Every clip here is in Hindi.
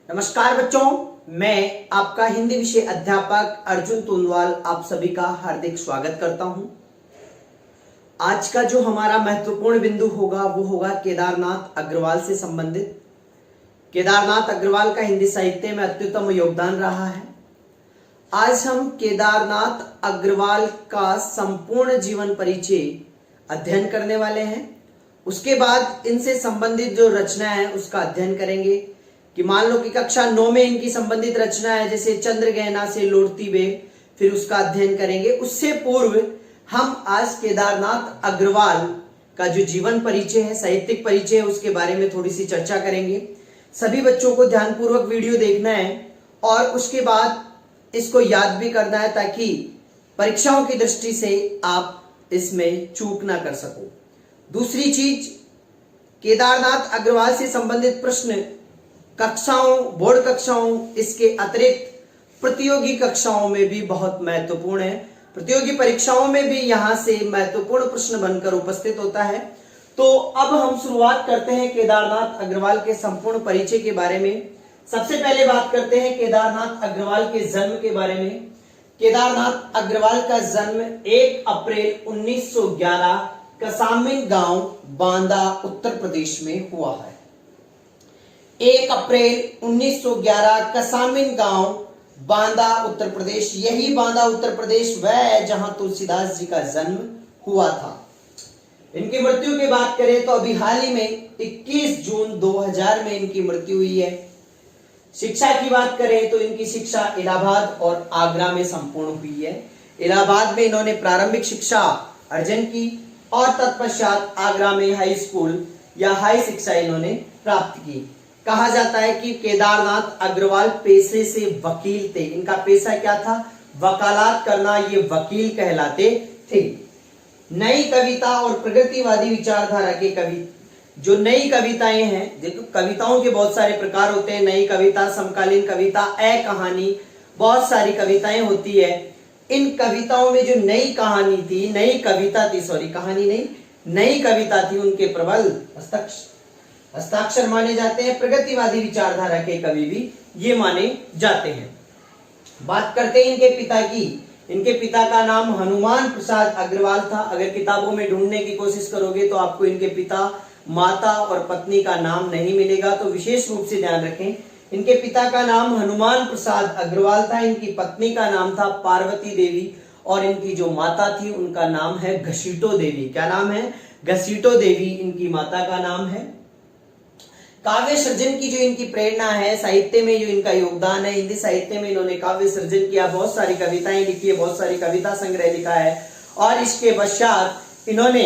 नमस्कार बच्चों, मैं आपका हिंदी विषय अध्यापक अर्जुन तुनवाल आप सभी का हार्दिक स्वागत करता हूं। आज का जो हमारा महत्वपूर्ण बिंदु होगा वो होगा केदारनाथ अग्रवाल से संबंधित। केदारनाथ अग्रवाल का हिंदी साहित्य में अत्युत्तम योगदान रहा है। आज हम केदारनाथ अग्रवाल का संपूर्ण जीवन परिचय अध्ययन करने वाले हैं। उसके बाद इनसे संबंधित जो रचना है उसका अध्ययन करेंगे कि मान लो कि कक्षा 9 में इनकी संबंधित रचना है, जैसे चंद्रगहना से लोटती बेल, फिर उसका अध्ययन करेंगे। उससे पूर्व हम आज केदारनाथ अग्रवाल का जो जीवन परिचय है, साहित्यिक परिचय है, उसके बारे में थोड़ी सी चर्चा करेंगे। सभी बच्चों को ध्यानपूर्वक वीडियो देखना है और उसके बाद इसको याद भी करना है ताकि परीक्षाओं की दृष्टि से आप इसमें चूक ना कर सको। दूसरी चीज, केदारनाथ अग्रवाल से संबंधित प्रश्न कक्षाओं, बोर्ड कक्षाओं, इसके अतिरिक्त प्रतियोगी कक्षाओं में भी बहुत महत्वपूर्ण है। प्रतियोगी परीक्षाओं में भी यहां से महत्वपूर्ण प्रश्न बनकर उपस्थित होता है। तो अब हम शुरुआत करते हैं केदारनाथ अग्रवाल के संपूर्ण परिचय के बारे में। सबसे पहले बात करते हैं केदारनाथ अग्रवाल के जन्म के बारे में। केदारनाथ अग्रवाल का जन्म 1 अप्रैल 1911 कसामिन गांव, बांदा, उत्तर प्रदेश में हुआ है। 1 अप्रैल 1911 कसामिन गांव, बांदा, उत्तर प्रदेश। यही बांदा उत्तर प्रदेश वह है जहां तुलसीदास जी का जन्म हुआ था। इनकी मृत्यु की बात करें तो अभी हाल ही में 21 जून 2000 में इनकी मृत्यु हुई है। शिक्षा की बात करें तो इनकी शिक्षा इलाहाबाद और आगरा में संपूर्ण हुई है। इलाहाबाद में इन्होंने प्रारंभिक शिक्षा अर्जन की और तत्पश्चात आगरा में हाई स्कूल या हाई शिक्षा इन्होंने प्राप्त की। कहा जाता है कि केदारनाथ अग्रवाल पेशे से वकील थे। इनका पेशा क्या था? वकालत करना। ये वकील कहलाते थे। नई कविता और प्रगतिवादी विचारधारा के कवि जो नई कविताएं हैं, देखो कविताओं के बहुत सारे प्रकार होते हैं। नई कविता, समकालीन कविता, कहानी, बहुत सारी कविताएं होती है। इन कविताओं में जो नई कहानी थी, नई कविता थी, सॉरी कहानी नहीं, नई कविता थी, उनके प्रबल हस्ताक्षर माने जाते हैं। प्रगतिवादी विचारधारा के कवि भी ये माने जाते हैं। बात करते हैं इनके पिता की। इनके पिता का नाम हनुमान प्रसाद अग्रवाल था। अगर किताबों में ढूंढने की कोशिश करोगे तो आपको इनके पिता, माता और पत्नी का नाम नहीं मिलेगा, तो विशेष रूप से ध्यान रखें। इनके पिता का नाम हनुमान प्रसाद अग्रवाल था। इनकी पत्नी का नाम था पार्वती देवी और इनकी जो माता थी उनका नाम है घसीटो देवी। क्या नाम है? घसीटो देवी इनकी माता का नाम है। काव्य सृजन की जो इनकी प्रेरणा है, साहित्य में जो इनका योगदान है, हिंदी साहित्य में इन्होंने काव्य सृजन किया, बहुत सारी कविताएं लिखी है, बहुत सारी कविता संग्रह लिखा है। और इसके पश्चात इन्होंने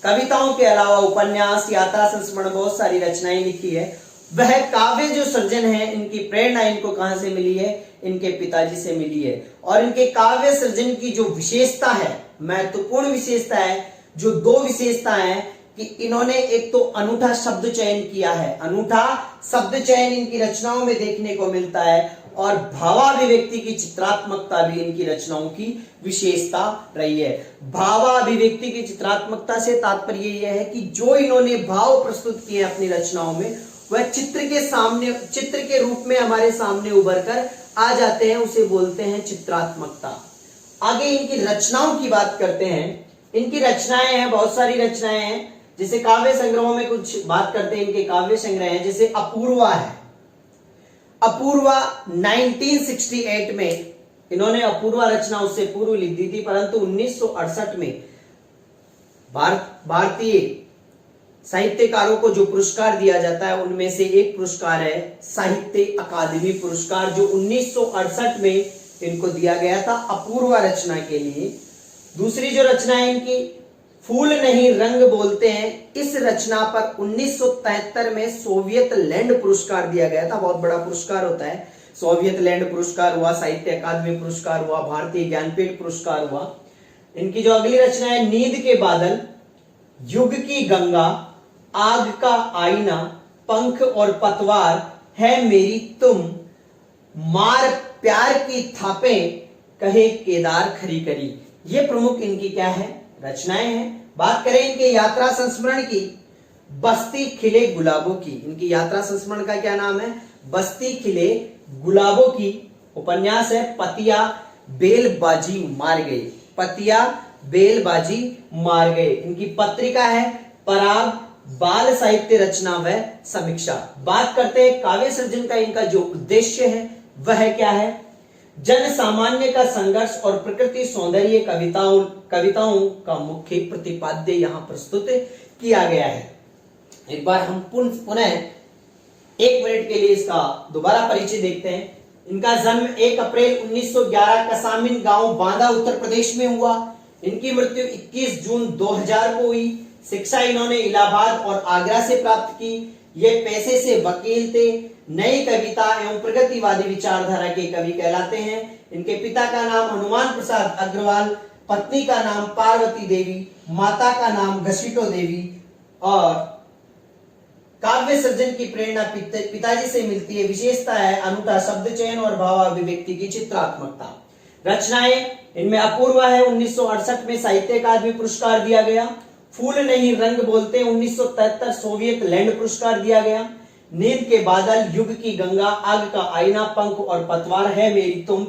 कविताओं के अलावा उपन्यास, यात्रा संस्मरण, बहुत सारी रचनाएं लिखी है। वह काव्य जो सृजन है, इनकी प्रेरणा इनको कहां से मिली है? इनके पिताजी से मिली है। और इनके काव्य सृजन की जो विशेषता है, महत्वपूर्ण विशेषता है, जो 2 विशेषता है कि इन्होंने एक तो अनूठा शब्द चयन किया है। अनूठा शब्द चयन इनकी रचनाओं में देखने को मिलता है और भावाभिव्यक्ति की चित्रात्मकता भी इनकी रचनाओं की विशेषता रही है। भावाभिव्यक्ति की चित्रात्मकता से तात्पर्य यह है कि जो इन्होंने भाव प्रस्तुत किए अपनी रचनाओं में, वह चित्र के रूप में हमारे सामने उभर कर आ जाते हैं, उसे बोलते हैं चित्रात्मकता। आगे इनकी रचनाओं की बात करते हैं। इनकी रचनाएं हैं, बहुत सारी रचनाएं हैं। जैसे काव्य संग्रहों में कुछ बात करते हैं। इनके काव्य संग्रह हैं, जैसे अपूर्वा है। अपूर्वा 1968 में इन्होंने अपूर्वा रचना उससे पूर्व लिख दी थी, परंतु 1968 में भारतीय साहित्यकारों को जो पुरस्कार दिया जाता है उनमें से एक पुरस्कार है साहित्य अकादमी पुरस्कार, जो 1968 में इनको दिया गया था अपूर्वा रचना के लिए। दूसरी जो रचना है इनकी, फूल नहीं रंग बोलते हैं, इस रचना पर 1973 में सोवियत लैंड पुरस्कार दिया गया था। बहुत बड़ा पुरस्कार होता है। सोवियत लैंड पुरस्कार हुआ, साहित्य अकादमी पुरस्कार हुआ, भारतीय ज्ञानपीठ पुरस्कार हुआ। इनकी जो अगली रचना है, नींद के बादल, युग की गंगा, आग का आईना, पंख और पतवार, है मेरी तुम, मार प्यार की थापें, कहे केदार खरी करी। ये प्रमुख इनकी क्या है? रचनाएं हैं। बात करें इनके यात्रा संस्मरण की बस्ती खिले गुलाबों की। इनकी यात्रा संस्मरण का क्या नाम है? बस्ती खिले गुलाबों की। उपन्यास है पतिया बेलबाजी मार गए। पतिया बेलबाजी मार गए। इनकी पत्रिका है पराग बाल साहित्य रचना व समीक्षा। बात करते हैं काव्य सृजन का। इनका जो उद्देश्य है वह क्या है? जन सामान्य का संघर्ष और प्रकृति सौंदर्य कविताओं का मुख्य प्रतिपाद्य यहां प्रस्तुत किया गया है। एक बार हम पुनः 1 मिनट के लिए इसका दोबारा परिचय देखते हैं। इनका जन्म 1 अप्रैल 1911 कसामिन गांव बांदा उत्तर प्रदेश में हुआ। इनकी मृत्यु 21 जून 2000 को हुई। शिक्षा इन्होंने इलाहाबाद और आगरा से प्राप्त की। ये पेशे से वकील थे। नई कविता एवं प्रगतिवादी विचारधारा के कवि कहलाते हैं। इनके पिता का नाम हनुमान प्रसाद अग्रवाल, पत्नी का नाम पार्वती देवी, माता का नाम घसीटो देवी। और काव्य सृजन की प्रेरणा पिताजी से मिलती है। विशेषता है अनूठा शब्द चयन और भावाभिव्यक्ति की चित्रात्मकता। रचनाएं इनमें अपूर्व है। 1968 में साहित्य अकादमी पुरस्कार दिया गया। फूल नहीं रंग बोलते 1973 सोवियत लैंड पुरस्कार दिया गया। नींद के बादल, युग की गंगा, आग का आईना, पंख और पतवार है मेरी तुम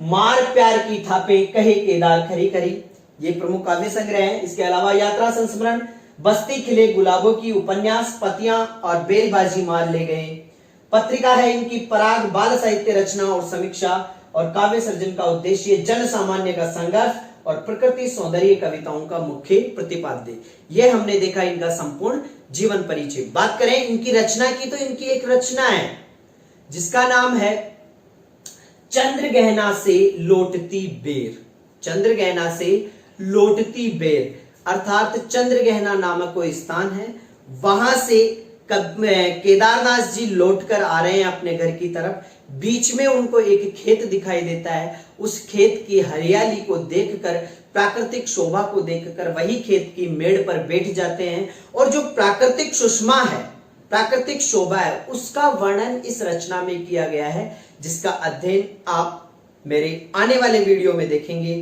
मार प्यार की थापे, कहे केदार खरी खरी। ये प्रमुख काव्य संग्रह है। इसके अलावा यात्रा संस्मरण, बस्ती खिले गुलाबों की, उपन्यास पतिया और बेलबाजी मार ले गए। पत्रिका है इनकी पराग बाल साहित्य रचना और समीक्षा। और काव्य सृजन का उद्देश्य जन सामान्य का संघर्ष और प्रकृति सौंदर्य कविताओं का मुख्य प्रतिपाद्य। यह हमने देखा इनका संपूर्ण जीवन परिचय। बात करें इनकी रचना की तो इनकी एक रचना है जिसका नाम है चंद्रगहना से लौटती बेर। चंद्रगहना से लौटती बेर अर्थात चंद्रगहना नामक कोई स्थान है। वहां से केदारनाथ जी लौटकर आ रहे हैं अपने घर की तरफ। बीच में उनको एक खेत दिखाई देता है। उस खेत की हरियाली को देखकर, प्राकृतिक शोभा को देखकर वही खेत की मेड़ पर बैठ जाते हैं। और जो प्राकृतिक सुषमा है, प्राकृतिक शोभा है, उसका वर्णन इस रचना में किया गया है, जिसका अध्ययन आप मेरे आने वाले वीडियो में देखेंगे।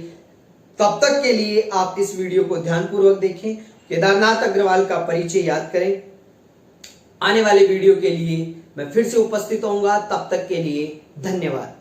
तब तक के लिए आप इस वीडियो को ध्यानपूर्वक देखें, केदारनाथ अग्रवाल का परिचय याद करें। आने वाले वीडियो के लिए मैं फिर से उपस्थित होऊंगा। तब तक के लिए धन्यवाद।